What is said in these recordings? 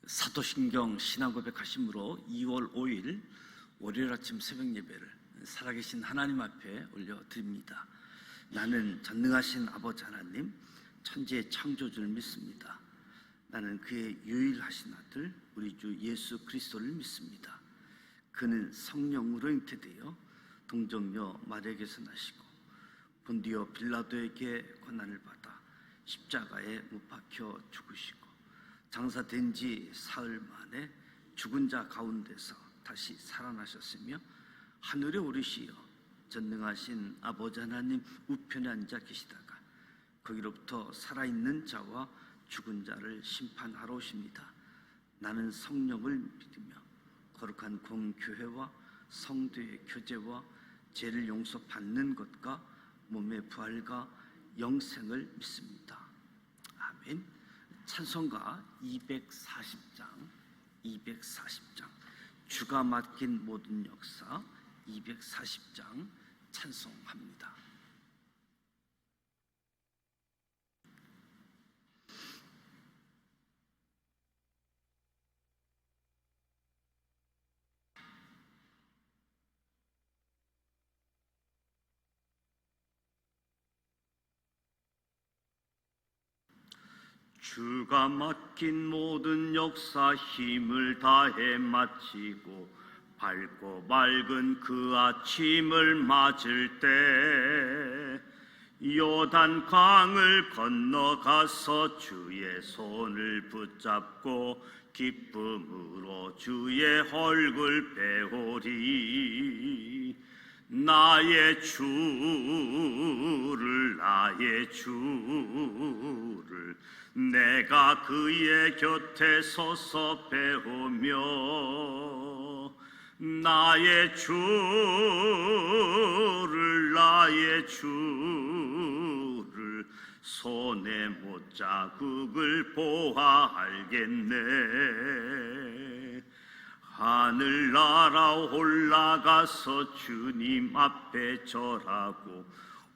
사도신경 신앙고백하심으로 2월 5일 월요일 아침 새벽 예배를 살아계신 하나님 앞에 올려드립니다. 나는 전능하신 아버지 하나님, 천지의 창조주를 믿습니다. 나는 그의 유일하신 아들 우리 주 예수 그리스도를 믿습니다. 그는 성령으로 잉태되어 동정녀 마리아에게서 나시고 본디오 빌라도에게 고난을 받아 십자가에 못 박혀 죽으시고 장사된 지 사흘 만에 죽은 자 가운데서 다시 살아나셨으며 하늘에 오르시어 전능하신 아버지 하나님 우편에 앉아 계시다가 거기로부터 살아있는 자와 죽은 자를 심판하러 오십니다. 나는 성령을 믿으며 거룩한 공교회와 성도의 교제와 죄를 용서받는 것과 몸의 부활과 영생을 믿습니다. 아멘. 찬송가 240장 주가 맡긴 모든 역사 240장 찬송합니다. 주가 맡긴 모든 역사 힘을 다해 마치고 밝고 맑은 그 아침을 맞을 때 요단 강을 건너가서 주의 손을 붙잡고 기쁨으로 주의 얼굴 배우리. 나의 주를 내가 그의 곁에 서서 배우며 나의 주를 손에 못자국을 보아 알겠네. 하늘나라 올라가서 주님 앞에 절하고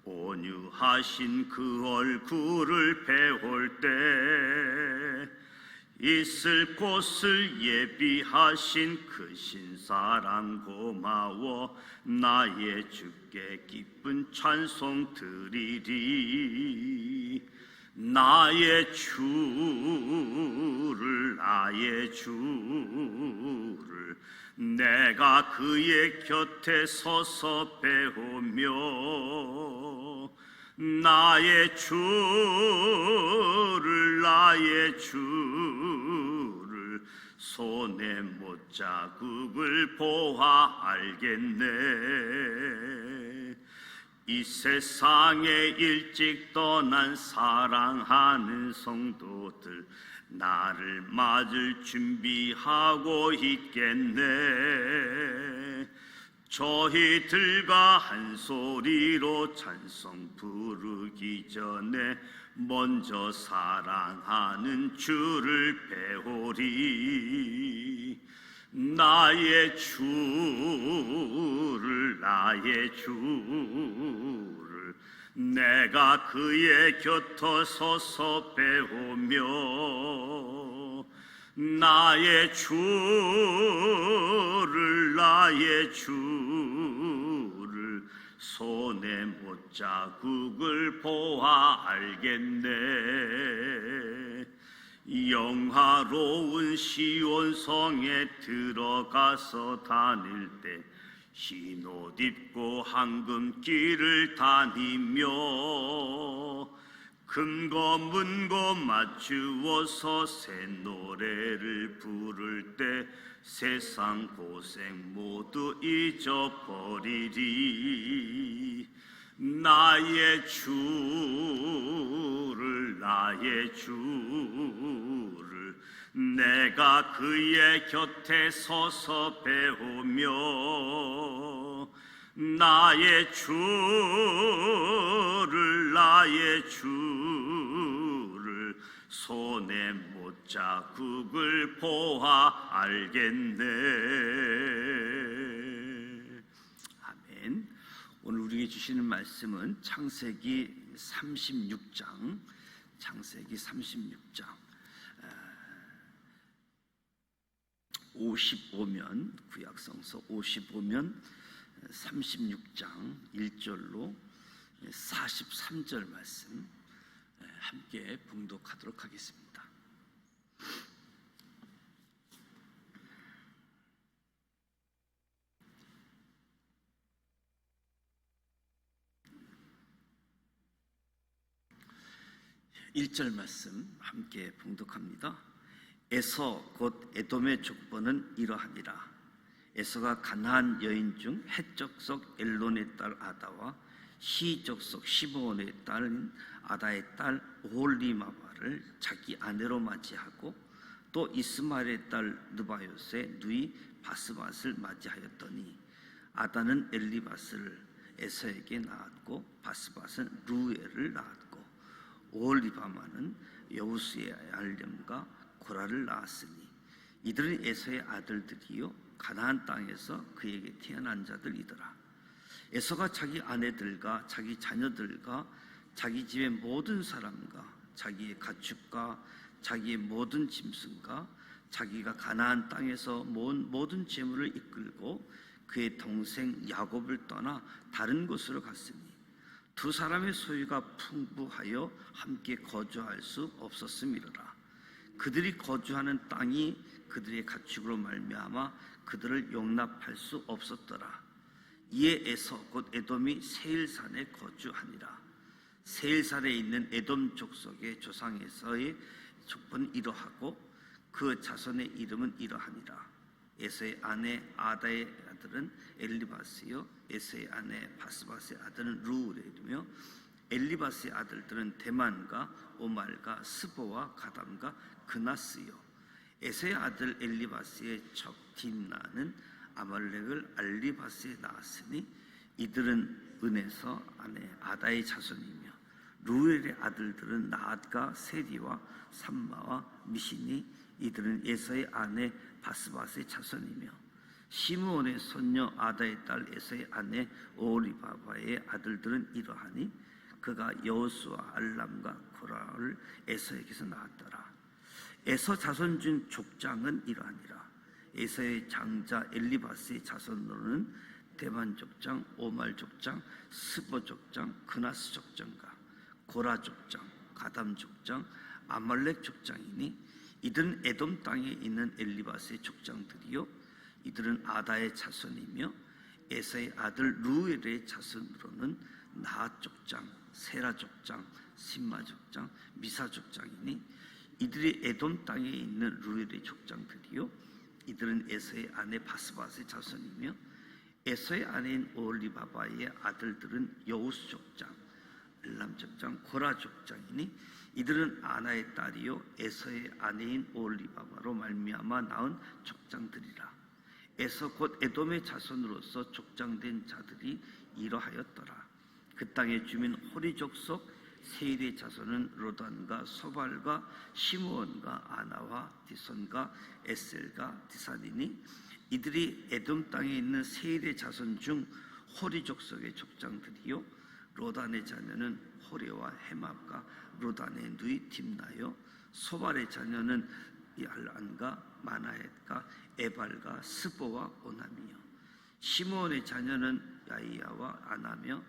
온유하신 그 얼굴을 배울 때 있을 곳을 예비하신 크신 사랑 고마워 나의 주께 기쁜 찬송 드리리. 나의 주를 내가 그의 곁에 서서 배우며 나의 주를 손에 못자국을 보아 알겠네. 이 세상에 일찍 떠난 사랑하는 성도들 나를 맞을 준비하고 있겠네. 저희들과 한 소리로 찬송 부르기 전에 먼저 사랑하는 주를 배우리. 나의 주를 내가 그의 곁에 서서 배우며 나의 주를 손에 못자국을 보아 알겠네. 영화로운 시온성에 들어가서 다닐 때 흰 옷 입고 황금길을 다니며 금고 문고 맞추어서 새 노래를 부를 때 세상 고생 모두 잊어버리리. 나의 주를 내가 그의 곁에 서서 배우며 나의 주를 손에 못자국을 보아 알겠네. 아멘. 오늘 우리에게 주시는 말씀은 창세기 36장 55면, 구약성서 55면 36장 1절로 43절 말씀 함께 봉독하도록 하겠습니다. 일 절 말씀 함께 봉독합니다. 에서 곧 에돔의 족보는 이러하니라. 에서가 가나안 여인 중 헷 족속 엘론의 딸 아다와 시 족속 시므온의 딸인 아다의 딸 오홀리마바를 자기 아내로 맞이하고 또 이스마엘의 딸 느바요스의 누이 바스맛을 맞이하였더니 아다는 엘리바스를 에서에게 낳았고 바스맛은 루엘을 낳았고 오홀리바마는 여우스의 알렘과 고라를 낳았으니 이들은 에서의 아들들이요 가나안 땅에서 그에게 태어난 자들이더라. 에서가 자기 아내들과 자기 자녀들과 자기 집의 모든 사람과 자기의 가축과 자기의 모든 짐승과 자기가 가나안 땅에서 모은 모든 재물을 이끌고 그의 동생 야곱을 떠나 다른 곳으로 갔으니 두 사람의 소유가 풍부하여 함께 거주할 수 없었음이로라. 그들이 거주하는 땅이 그들의 가축으로 말미암아 그들을 용납할 수 없었더라. 이에 에서 곧 에돔이 세일산에 거주하니라. 세일산에 있는 에돔 족속의 조상에서의 족보는 이러하고 그 자손의 이름은 이러하니라. 에서의 아내 아다의 아들은 엘리바스요 에서의 아내 바스바스의 아들은 루엘이며 엘리바스의 아들들은 데만과 오말과 스보와 가담과 그나스요 에서의 아들 엘리바스의 적 딥나는 아말렉을 알리바스에 낳았으니 이들은 은에서 아내 아다의 자손이며 루엘의 아들들은 나앗과 세리와 삼마와 미시니 이들은 에서의 아내 바스바스의 자손이며 시므온의 손녀 아다의 딸 에서의 아내 오홀리바바의 아들들은 이러하니 그가 여호수아 알람과 고라를 에서에게서 낳았더라. 에서 자손 중 족장은 이러하니라. 에서의 장자 엘리바스의 자손으로는 대만 족장, 오말 족장, 스보 족장, 그나스 족장과 고라 족장, 가담 족장, 아말렉 족장이니 이들은 에돔 땅에 있는 엘리바스의 족장들이요 이들은 아다의 자손이며 에서의 아들 루엘의 자손으로는 나앗 족장, 세라 족장, 심마 족장, 미사 족장이니 이들이 에돔 땅에 있는 루엘의 족장들이요 이들은 에서의 아내 바스바스의 자손이며 에서의 아내인 오홀리바바의 아들들은 여우스 족장, 엘람 족장, 고라 족장이니 이들은 아나의 딸이요 에서의 아내인 오홀리바바로 말미암아 낳은 족장들이라. 에서 곧 에돔의 자손으로서 족장된 자들이 이러하였더라. 그 땅의 주민 호리 족속 세일의 자손은 로단과 소발과 시므온과 아나와 디손과 에셀과 디산이니 이들이 에돔 땅에 있는 세일의 자손 중 호리 족속의 족장들이요 로단의 자녀는 호레와 헤맙과 로단의 누이 딥나요 소발의 자녀는 이알란과 마나헷과 에발과 스보와 오남이요 시므온의 자녀는 야이야와 아나며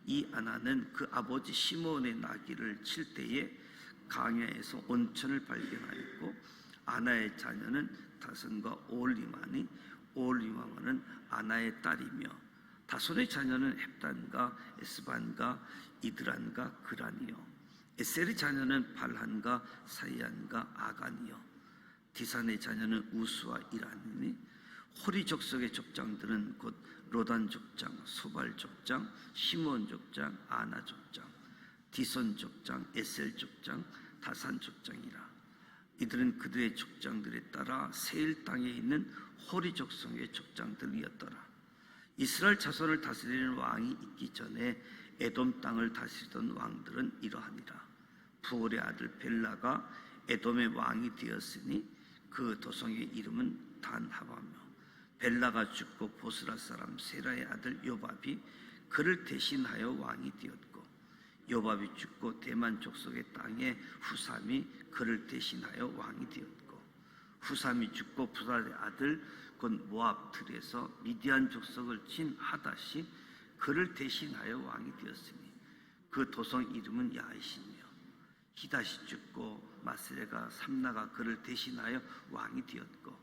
이 아나는 그 아버지 시므온의 나귀를 칠 때에 강야에서 온천을 발견하였고 아나의 자녀는 다손과 오홀리마니 오홀리마는 아나의 딸이며 다손의 자녀는 헵단과 에스반과 이드란과 그란이요 에셀의 자녀는 발한과 사이안과 아간이요 디산의 자녀는 우스와 이란이니 호리 족속의 족장들은 곧 로단 족장, 소발 족장, 시므온 족장, 아나 족장, 디손 족장, 에셀 족장, 다산 족장이라. 이들은 그들의 족장들에 따라 세일 땅에 있는 호리 족속의 족장들이었더라. 이스라엘 자손을 다스리는 왕이 있기 전에 에돔 땅을 다스리던 왕들은 이러하니라. 부올의 아들 벨라가 에돔의 왕이 되었으니 그 도성의 이름은 단하바며 벨라가 죽고 보스라 사람 세라의 아들 요밥이 그를 대신하여 왕이 되었고 요밥이 죽고 대만 족속의 땅에 후삼이 그를 대신하여 왕이 되었고 후삼이 죽고 부달의 아들 곧 모압 들에서 미디안 족속을 친 하닷이 그를 대신하여 왕이 되었으니 그 도성 이름은 야이시며 히닷이 죽고 마스레가 삼나가 그를 대신하여 왕이 되었고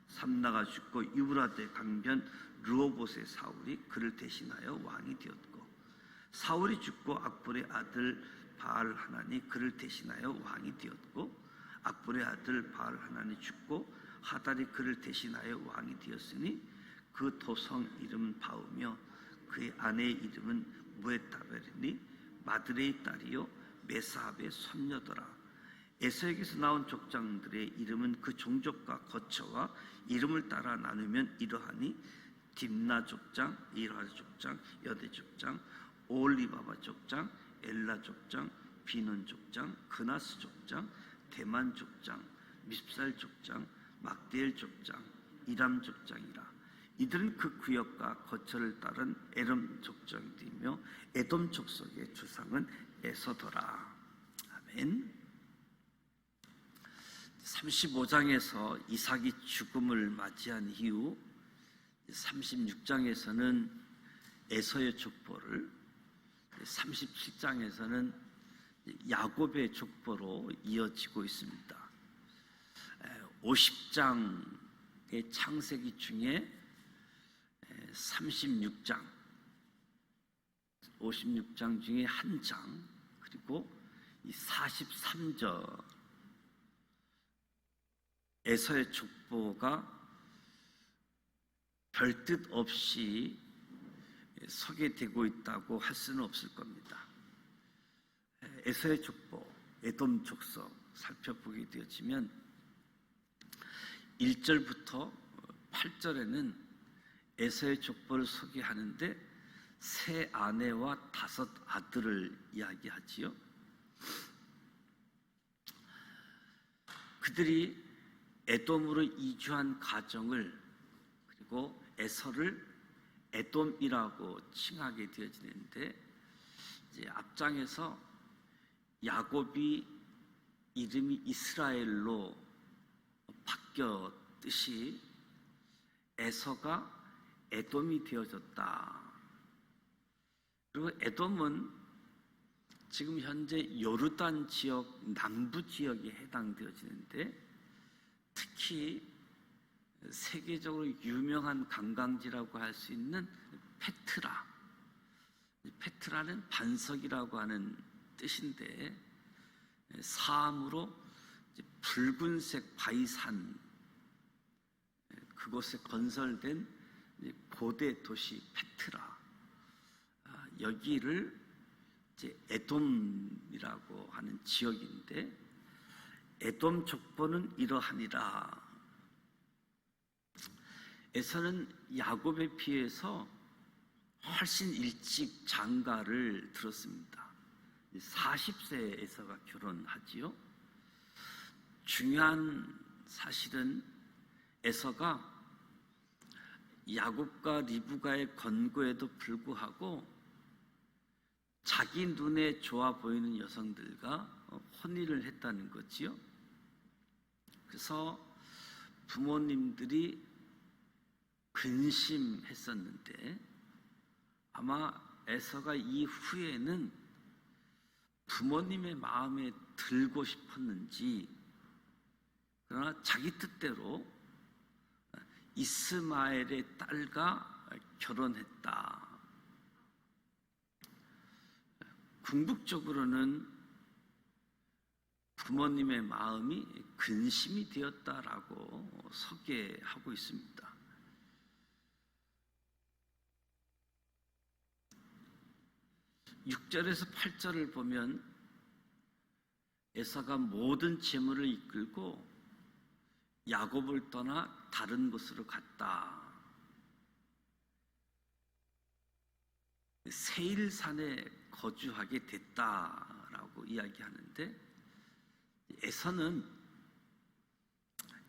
삼나가 죽고 유브라데 강변 르호봇의 사울이 그를 대신하여 왕이 되었고 사울이 죽고 악볼의 아들 바알 하나니 그를 대신하여 왕이 되었고 악볼의 아들 바알 하나니 죽고 하달이 그를 대신하여 왕이 되었으니 그 도성 이름은 바우며 그의 아내의 이름은 무에타벨이니 마드레의 딸이요 메사합의 손녀더라. 에서에게서 나온 족장들의 이름은 그 종족과 거처와 이름을 따라 나누면 이러하니 딥나 족장, 이라 족장, 여대 족장, 오올리바바 족장, 엘라 족장, 비논 족장, 그나스 족장, 대만 족장, 밉살 족장, 막디엘 족장, 이람 족장이라. 이들은 그 구역과 거처를 따른 에돔 족장이며 에돔 족속의 주상은 에서더라. 아멘. 35장에서 이삭이 죽음을 맞이한 이후 36장에서는 에서의 족보를, 37장에서는 야곱의 족보로 이어지고 있습니다. 50장의 창세기 중에 56장 중에 한 장, 그리고 이 43절 에서의 족보가 별뜻 없이 소개되고 있다고 할 수는 없을 겁니다. 에서의 족보, 에돔 족속 살펴보게 되어지면 1절부터 8절에는 에서의 족보를 소개하는데 세 아내와 5 아들을 이야기하지요. 그들이 에돔으로 이주한 가정을, 그리고 에서를 에돔이라고 칭하게 되어지는데, 이제 앞장에서 야곱이 이름이 이스라엘로 바뀌었듯이 에서가 에돔이 되어졌다. 그리고 에돔은 지금 현재 요르단 지역 남부 지역에 해당되어지는데, 특히 세계적으로 유명한 관광지라고 할 수 있는 페트라. 페트라는 반석이라고 하는 뜻인데, 사암으로 붉은색 바위산, 그곳에 건설된 고대 도시 페트라, 여기를 이제 에돔이라고 하는 지역인데, 에돔 족보는 이러하니라. 에서는 야곱에 비해서 훨씬 일찍 장가를 들었습니다. 40세에 에서가 결혼하지요. 중요한 사실은 에서가 야곱과 리브가의 권고에도 불구하고 자기 눈에 좋아 보이는 여성들과 혼인을 했다는 거지요. 그래서 부모님들이 근심했었는데, 아마 에서가 이후에는 부모님의 마음에 들고 싶었는지, 그러나 자기 뜻대로 이스마엘의 딸과 결혼했다. 궁극적으로는 부모님의 마음이 근심이 되었다라고 소개하고 있습니다. (6절에서 8절을) 보면 에사가 모든 재물을 이끌고 야곱을 떠나 다른 곳으로 갔다. 세일산에 거주하게 됐다라고 이야기하는데, 에서는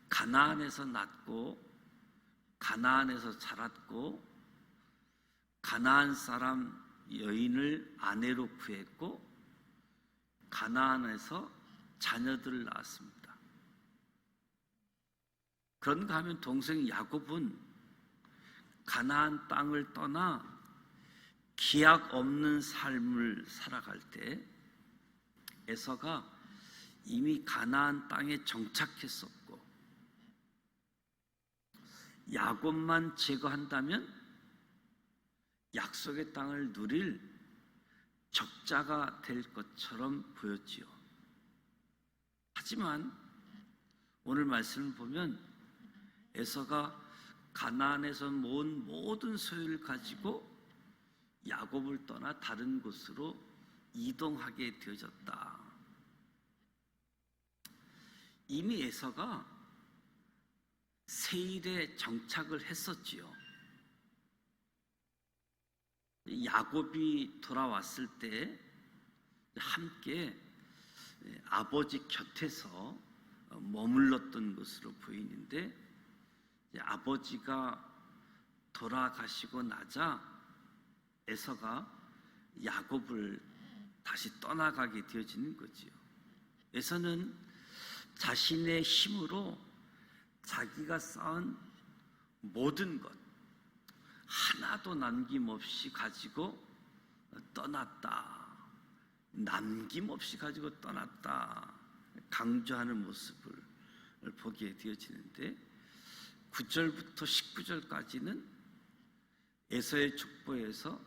가나안에서 났고 가나안에서 자랐고 가나안 사람 여인을 아내로 구했고 가나안에서 자녀들을 낳았습니다. 그런가 하면 동생 야곱은 가나안 땅을 떠나 기약 없는 삶을 살아갈 때 에서가 이미 가나안 땅에 정착했었고 야곱만 제거한다면 약속의 땅을 누릴 적자가 될 것처럼 보였지요. 하지만 오늘 말씀을 보면 에서가 가나안에서 모은 모든 소유를 가지고 야곱을 떠나 다른 곳으로 이동하게 되어졌다. 이미 에서가 세일에 정착을 했었지요. 야곱이 돌아왔을 때 함께 아버지 곁에서 머물렀던 것으로 보이는데 아버지가 돌아가시고 나자 에서가 야곱을 다시 떠나가게 되어지는 거지요. 에서는 자신의 힘으로 자기가 쌓은 모든 것 하나도 남김없이 가지고 떠났다. 남김없이 가지고 떠났다. 강조하는 모습을 보게 되어지는데 9절부터 19절까지는 에서의 족보에서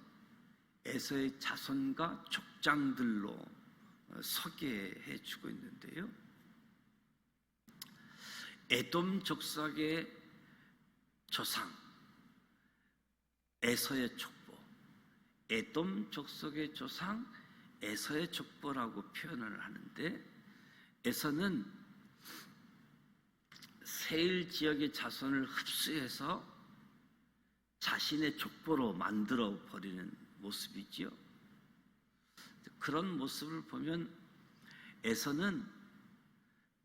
에서의 자손과 족장들로 소개해 주고 있는데요. 에돔 족속의 조상 에서의 족보, 에돔 족속의 조상 에서의 족보라고 표현을 하는데 에서는 세일 지역의 자손을 흡수해서 자신의 족보로 만들어 버리는 모습이지요. 그런 모습을 보면 에서는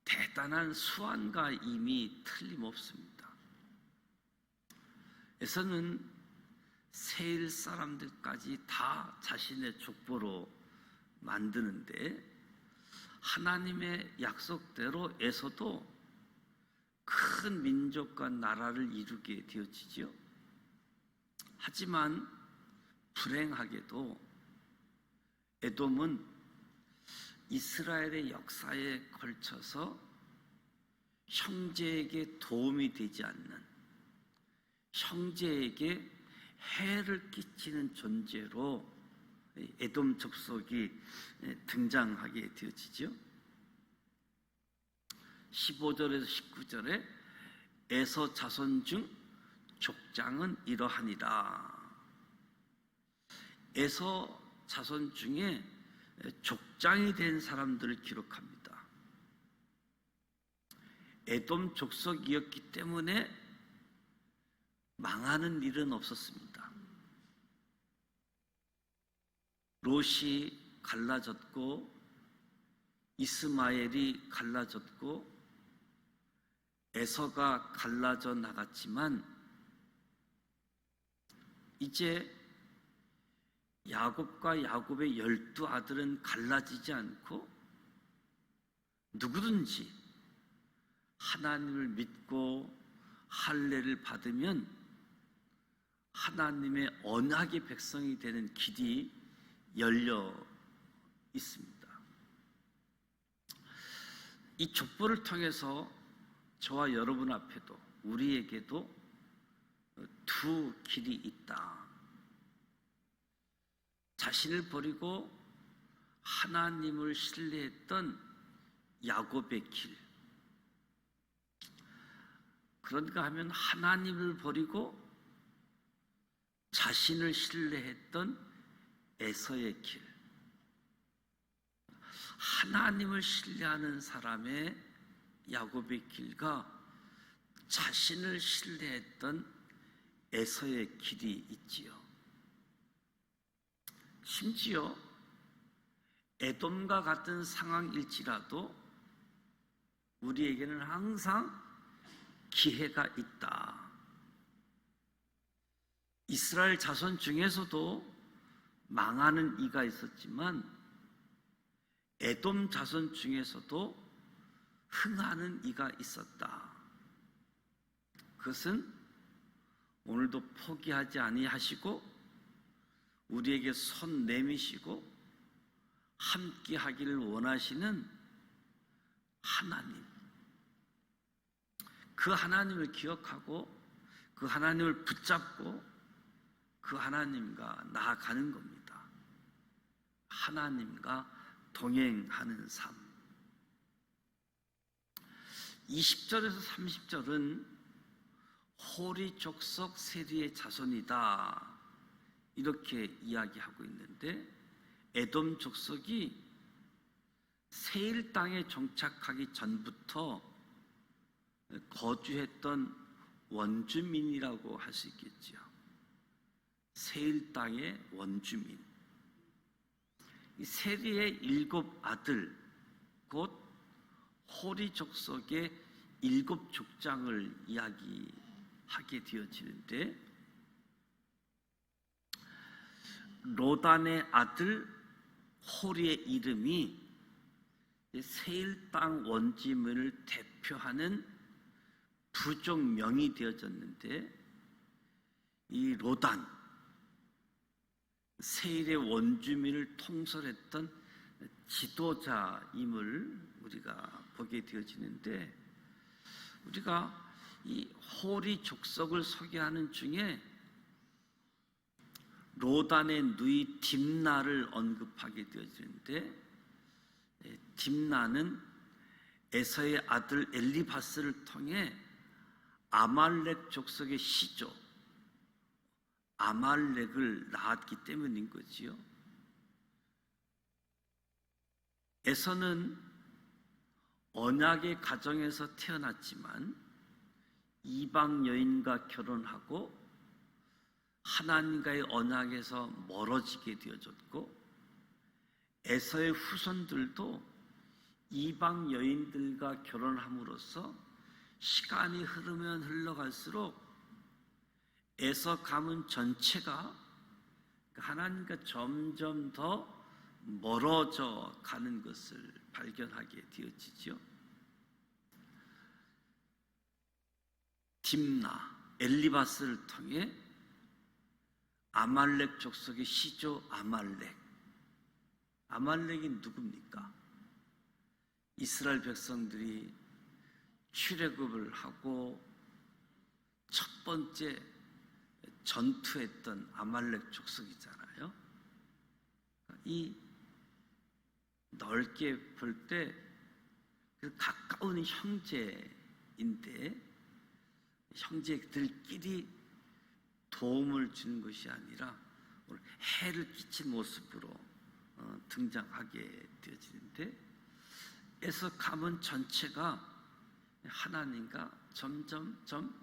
대단한 수완가임이 틀림없습니다. 에서는 세일 사람들까지 다 자신의 족보로 만드는데 하나님의 약속대로 에서도 큰 민족과 나라를 이루게 되어지죠. 하지만 불행하게도 에돔은 이스라엘의 역사에 걸쳐서 형제에게 도움이 되지 않는, 형제에게 해를 끼치는 존재로 에돔 족속이 등장하게 되어지죠. 15절에서 19절에 에서 자손 중 족장은 이러하니라. 에서 자손 중에 족장이 된 사람들을 기록합니다. 에돔 족속이었기 때문에 망하는 일은 없었습니다. 롯이 갈라졌고 이스마엘이 갈라졌고 에서가 갈라져 나갔지만 이제 야곱과 야곱의 12아들은 갈라지지 않고 누구든지 하나님을 믿고 할례를 받으면 하나님의 언약의 백성이 되는 길이 열려 있습니다. 이 족보를 통해서 저와 여러분 앞에도 우리에게도 두 길이 있다. 자신을 버리고 하나님을 신뢰했던 야곱의 길. 그런가 하면 하나님을 버리고 자신을 신뢰했던 에서의 길. 하나님을 신뢰하는 사람의 야곱의 길과 자신을 신뢰했던 에서의 길이 있지요. 심지어 에돔과 같은 상황일지라도 우리에게는 항상 기회가 있다. 이스라엘 자손 중에서도 망하는 이가 있었지만 에돔 자손 중에서도 흥하는 이가 있었다. 그것은 오늘도 포기하지 아니하시고 우리에게 손 내미시고 함께 하기를 원하시는 하나님, 그 하나님을 기억하고 그 하나님을 붙잡고 그 하나님과 나아가는 겁니다. 하나님과 동행하는 삶. 20절에서 30절은 호리 족속 세리의 자손이다 이렇게 이야기하고 있는데, 에돔 족속이 세일 땅에 정착하기 전부터 거주했던 원주민이라고 할 수 있겠지요. 세일 땅의 원주민. 이 세리의 7 아들, 곧 호리 족속의 7 족장을 이야기하게 되어지는데, 로단의 아들 호리의 이름이 세일 땅 원주민을 대표하는 부족명이 되어졌는데, 이 로단, 세일의 원주민을 통솔했던 지도자임을 우리가 보게 되어지는데, 우리가 이 호리 족속을 소개하는 중에 로단의 누이 딥나를 언급하게 되어지는데, 딥나는 에서의 아들 엘리바스를 통해 아말렉 족속의 시조 아말렉을 낳았기 때문인 거지요. 에서는 언약의 가정에서 태어났지만 이방 여인과 결혼하고 하나님과의 언약에서 멀어지게 되어졌고, 에서의 후손들도 이방 여인들과 결혼함으로써 시간이 흐르면 흘러갈수록 에서 가문 전체가 하나님과 점점 더 멀어져 가는 것을 발견하게 되어지죠. 딥나, 엘리바스를 통해 아말렉 족속의 시조 아말렉. 아말렉이 누굽니까? 이스라엘 백성들이 출애굽을 하고 첫 번째 전투했던 아말렉 족속이잖아요. 이 넓게 볼 때 가까운 형제인데, 형제들끼리 도움을 주는 것이 아니라 해를 끼친 모습으로 등장하게 되어지는데, 에서 가문 전체가 하나님과 점점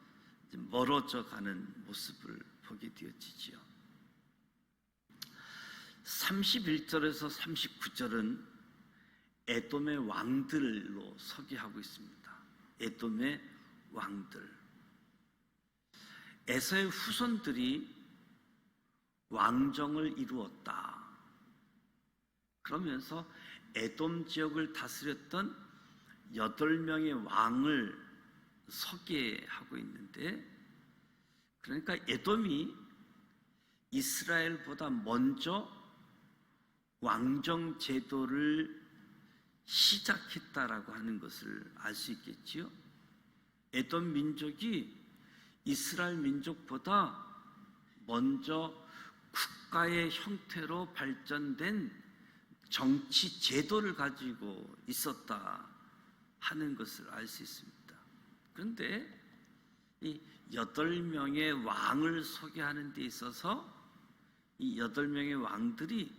멀어져 가는 모습을 보게 되어지지요. 31절에서 39절은 에돔의 왕들로 소개하고 있습니다. 에돔의 왕들. 에서의 후손들이 왕정을 이루었다. 그러면서 에돔 지역을 다스렸던 8명의 왕을 소개하고 있는데, 그러니까 에돔이 이스라엘보다 먼저 왕정 제도를 시작했다라고 하는 것을 알 수 있겠지요. 에돔 민족이 이스라엘 민족보다 먼저 국가의 형태로 발전된 정치 제도를 가지고 있었다 하는 것을 알 수 있습니다. 그런데 이 8명의 왕을 소개하는 데 있어서 이 8명의 왕들이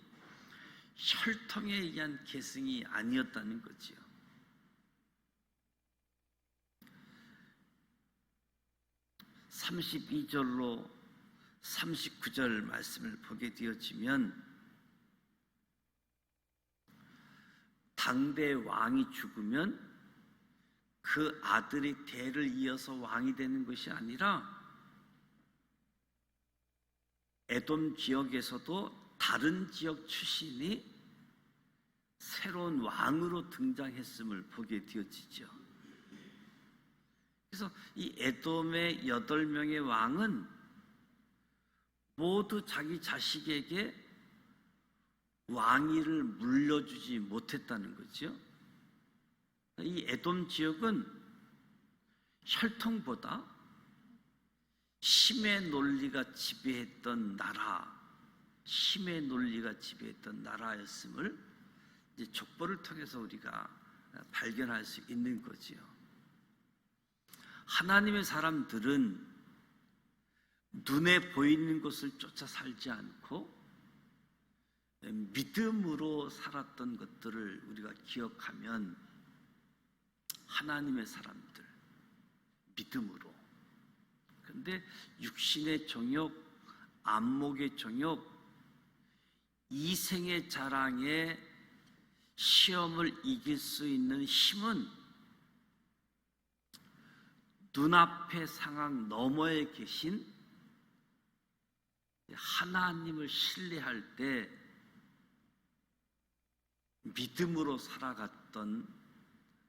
혈통에 의한 계승이 아니었다는 거지요. (32절로 39절) 말씀을 보게 되어지면, 당대 왕이 죽으면 그 아들이 대를 이어서 왕이 되는 것이 아니라 에돔 지역에서도 다른 지역 출신이 새로운 왕으로 등장했음을 보게 되어지죠. 그래서 이 에돔의 8명의 왕은 모두 자기 자식에게 왕위를 물려주지 못했다는 거죠. 이 에돔 지역은 혈통보다 힘의 논리가 지배했던 나라였음을 이제 족보를 통해서 우리가 발견할 수 있는 거지요. 하나님의 사람들은 눈에 보이는 것을 쫓아 살지 않고 믿음으로 살았던 것들을 우리가 기억하면 하나님의 사람들, 믿음으로. 그런데 육신의 정욕, 안목의 정욕, 이생의 자랑에 시험을 이길 수 있는 힘은 눈앞의 상황 너머에 계신 하나님을 신뢰할 때 믿음으로 살아갔던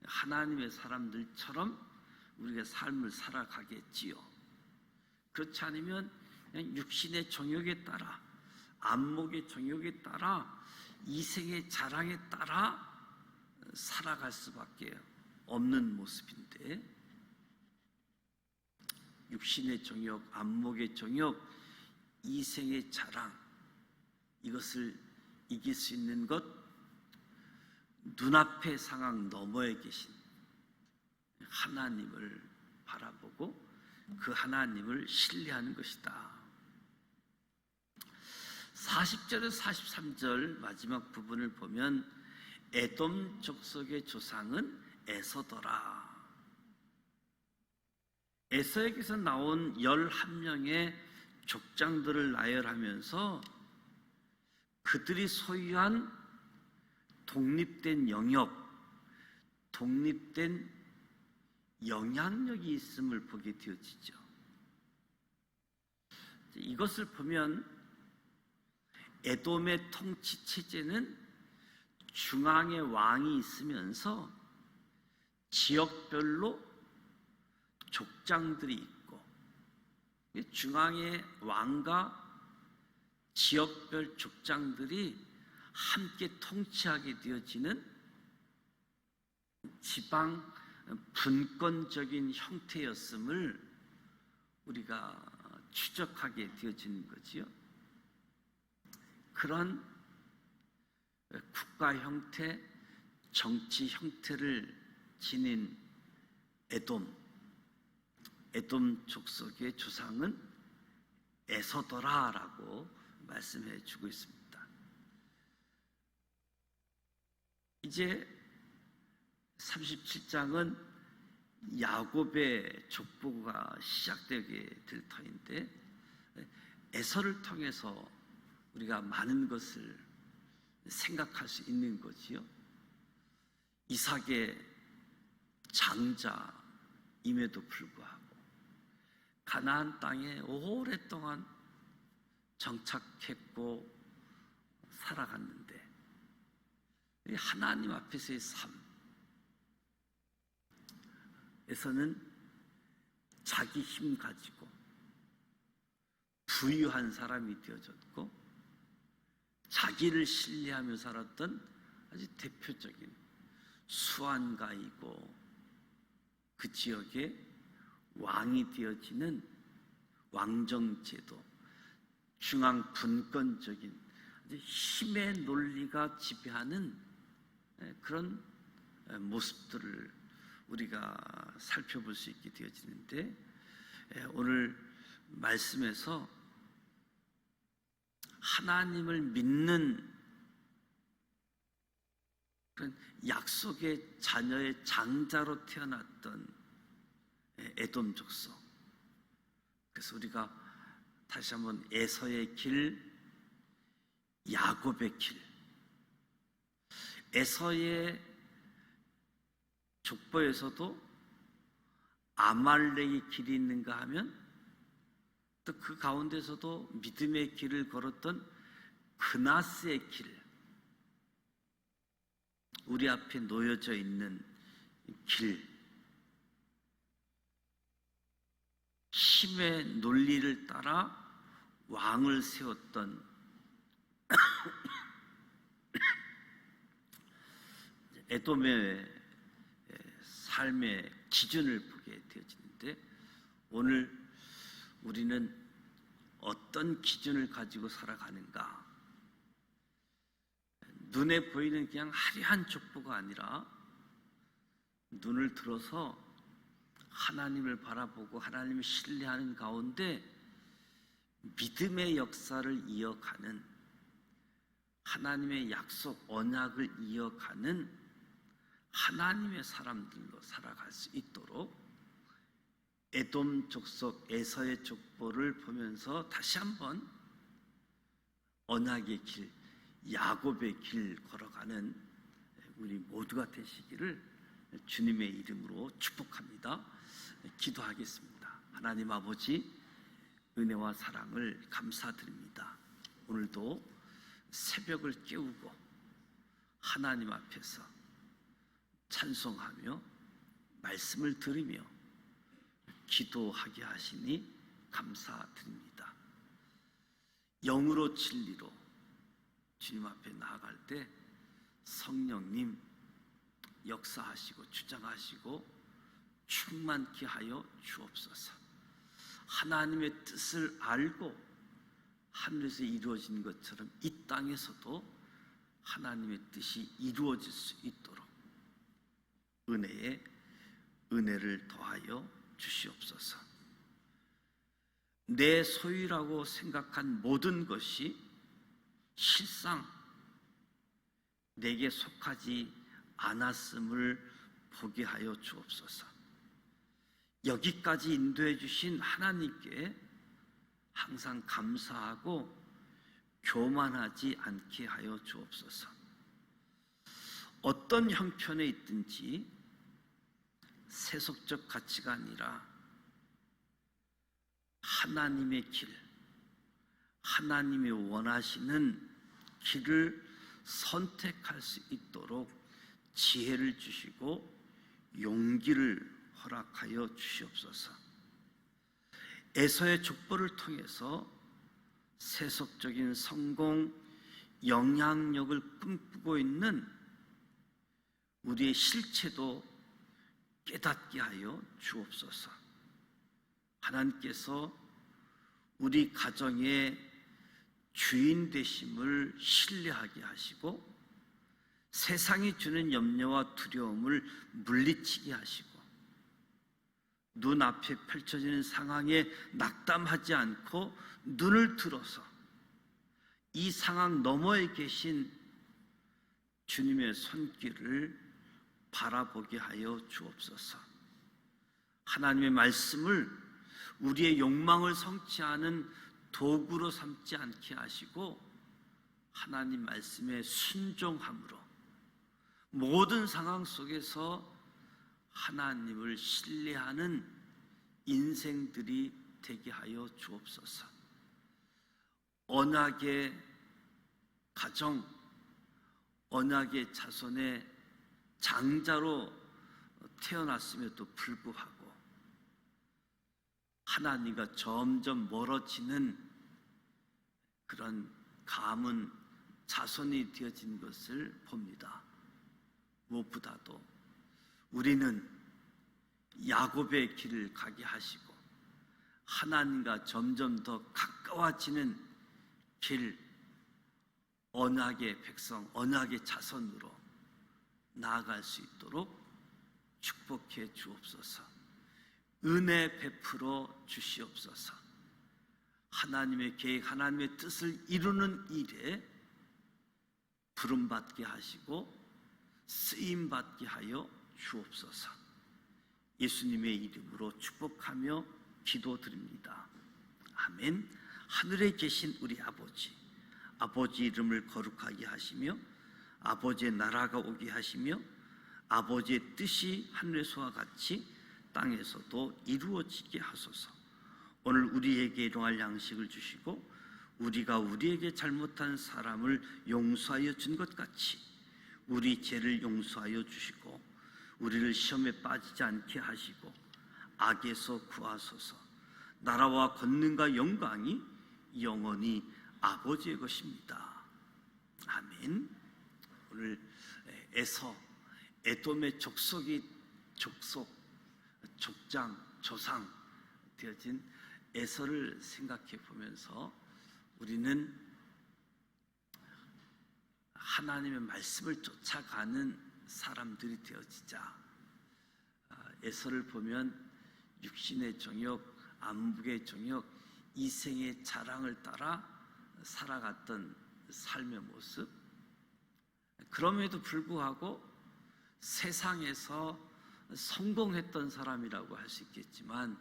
하나님의 사람들처럼 우리가 삶을 살아가겠지요. 그렇지 않으면 그냥 육신의 정욕에 따라, 안목의 정욕에 따라, 이생의 자랑에 따라 살아갈 수밖에 없는 모습인데, 육신의 정욕, 안목의 정욕, 이생의 자랑, 이것을 이길 수 있는 것, 눈앞의 상황 너머에 계신 하나님을 바라보고 그 하나님을 신뢰하는 것이다. 40절에서 43절 마지막 부분을 보면 에돔 족속의 조상은 에서더라. 에서에게서 나온 11명의 족장들을 나열하면서 그들이 소유한 독립된 영역, 독립된 영향력이 있음을 보게 되어지죠. 이것을 보면 에돔의 통치 체제는 중앙에 왕이 있으면서 지역별로 족장들이 있고, 중앙의 왕과 지역별 족장들이 함께 통치하게 되어지는 지방 분권적인 형태였음을 우리가 추적하게 되어지는 거지요. 그런 국가 형태, 정치 형태를 지닌 에돔 족속의 조상은 에서더라라고 말씀해 주고 있습니다. 이제 37장은 야곱의 족보가 시작되게 될 터인데, 에서를 통해서 우리가 많은 것을 생각할 수 있는 거지요. 이삭의 장자임에도 불구하고 가나안 땅에 오랫동안 정착했고 살아갔는데, 하나님 앞에서의 삶에서는 자기 힘 가지고 부유한 사람이 되어졌고, 자기를 신뢰하며 살았던 아주 대표적인 수완가이고 그 지역의 왕이 되어지는 왕정제도, 중앙 분권적인 힘의 논리가 지배하는 그런 모습들을 우리가 살펴볼 수 있게 되어지는데, 오늘 말씀에서 하나님을 믿는 그런 약속의 자녀의 장자로 태어났던 에돔 족속, 그래서 우리가 다시 한번 에서의 길, 야곱의 길, 에서의 족보에서도 아말렉의 길이 있는가 하면 또 그 가운데서도 믿음의 길을 걸었던 그나스의 길, 우리 앞에 놓여져 있는 길, 힘의 논리를 따라 왕을 세웠던 에돔의 삶의 기준을 보게 되어지는데, 오늘 우리는 어떤 기준을 가지고 살아가는가? 눈에 보이는 그냥 화려한 족보가 아니라 눈을 들어서 하나님을 바라보고 하나님을 신뢰하는 가운데 믿음의 역사를 이어가는, 하나님의 약속 언약을 이어가는 하나님의 사람들로 살아갈 수 있도록 에돔 족속 에서의 족보를 보면서 다시 한번 언약의 길, 야곱의 길 걸어가는 우리 모두가 되시기를 주님의 이름으로 축복합니다. 기도하겠습니다. 하나님 아버지, 은혜와 사랑을 감사드립니다. 오늘도 새벽을 깨우고 하나님 앞에서 찬송하며 말씀을 들으며 기도하게 하시니 감사드립니다. 영으로 진리로 주님 앞에 나아갈 때 성령님 역사하시고 주장하시고 충만케 하여 주옵소서. 하나님의 뜻을 알고 하늘에서 이루어진 것처럼 이 땅에서도 하나님의 뜻이 이루어질 수 있도록 은혜를 더하여 주시옵소서. 내 소유라고 생각한 모든 것이 실상 내게 속하지 않았음을 보게 하여 주옵소서. 여기까지 인도해 주신 하나님께 항상 감사하고 교만하지 않게 하여 주옵소서. 어떤 형편에 있든지 세속적 가치가 아니라 하나님의 길, 하나님이 원하시는 길을 선택할 수 있도록 지혜를 주시고 용기를 허락하여 주시옵소서. 에서의 족보를 통해서 세속적인 성공, 영향력을 꿈꾸고 있는 우리의 실체도 깨닫게 하여 주옵소서. 하나님께서 우리 가정의 주인 되심을 신뢰하게 하시고 세상이 주는 염려와 두려움을 물리치게 하시고 눈앞에 펼쳐지는 상황에 낙담하지 않고 눈을 들어서 이 상황 너머에 계신 주님의 손길을 바라보게 하여 주옵소서. 하나님의 말씀을 우리의 욕망을 성취하는 도구로 삼지 않게 하시고 하나님 말씀에 순종함으로 모든 상황 속에서 하나님을 신뢰하는 인생들이 되게 하여 주옵소서. 언약의 가정, 언약의 자손의 장자로 태어났음에도 불구하고 하나님과 점점 멀어지는 그런 가문 자손이 되어진 것을 봅니다. 무엇보다도 우리는 야곱의 길을 가게 하시고 하나님과 점점 더 가까워지는 길, 언약의 백성, 언약의 자손으로 나아갈 수 있도록 축복해 주옵소서. 은혜 베풀어 주시옵소서. 하나님의 계획, 하나님의 뜻을 이루는 일에 부름받게 하시고 쓰임받게 하여 주옵소서. 예수님의 이름으로 축복하며 기도드립니다. 아멘. 하늘에 계신 우리 아버지, 아버지 이름을 거룩하게 하시며 아버지의 나라가 오게 하시며 아버지의 뜻이 하늘에서와 같이 땅에서도 이루어지게 하소서. 오늘 우리에게 일용할 양식을 주시고 우리가 우리에게 잘못한 사람을 용서하여 준 것 같이 우리 죄를 용서하여 주시고 우리를 시험에 빠지지 않게 하시고 악에서 구하소서. 나라와 권능과 영광이 영원히 아버지의 것입니다. 아멘. 오늘 에서, 에돔의 족장, 조상 되어진 에서를 생각해 보면서 우리는 하나님의 말씀을 쫓아가는 사람들이 되어지자. 에서를 보면 육신의 정욕, 안목의 정욕, 이생의 자랑을 따라 살아갔던 삶의 모습. 그럼에도 불구하고 세상에서 성공했던 사람이라고 할 수 있겠지만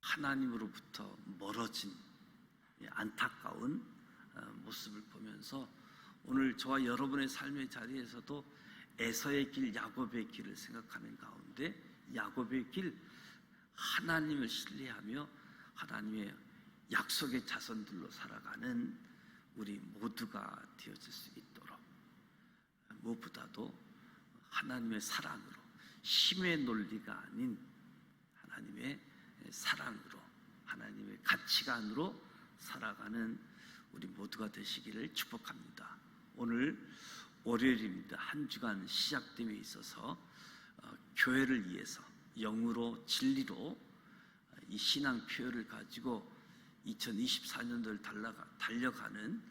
하나님으로부터 멀어진 안타까운 모습을 보면서 오늘 저와 여러분의 삶의 자리에서도 에서의 길, 야곱의 길을 생각하는 가운데 야곱의 길, 하나님을 신뢰하며 하나님의 약속의 자손들로 살아가는 우리 모두가 되어질 수 있도록 무엇보다도 하나님의 사랑으로, 힘의 논리가 아닌 하나님의 사랑으로, 하나님의 가치관으로 살아가는 우리 모두가 되시기를 축복합니다. 오늘 월요일입니다. 한 주간 시작됨에 있어서 교회를 위해서 영으로 진리로 이 신앙 표현을 가지고 2024년도를 달려가는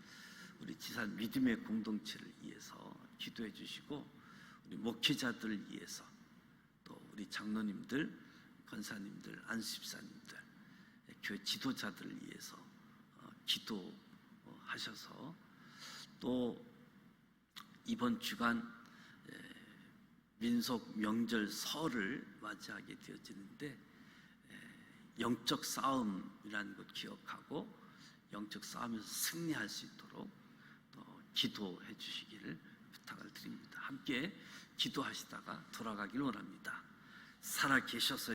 우리 지산 믿음의 공동체를 위해서 기도해 주시고 우리 목회자들을 위해서 또 우리 장로님들, 권사님들, 안수집사님들, 교회 지도자들을 위해서 기도하셔서 또 이번 주간 민속 명절 설을 맞이하게 되어지는데 영적 싸움이라는 것 기억하고 영적 싸움에서 승리할 수 있도록 또 기도해 주시기를 부탁을 드립니다. 함께 기도하시다가 돌아가기를 원합니다. 살아 계셔서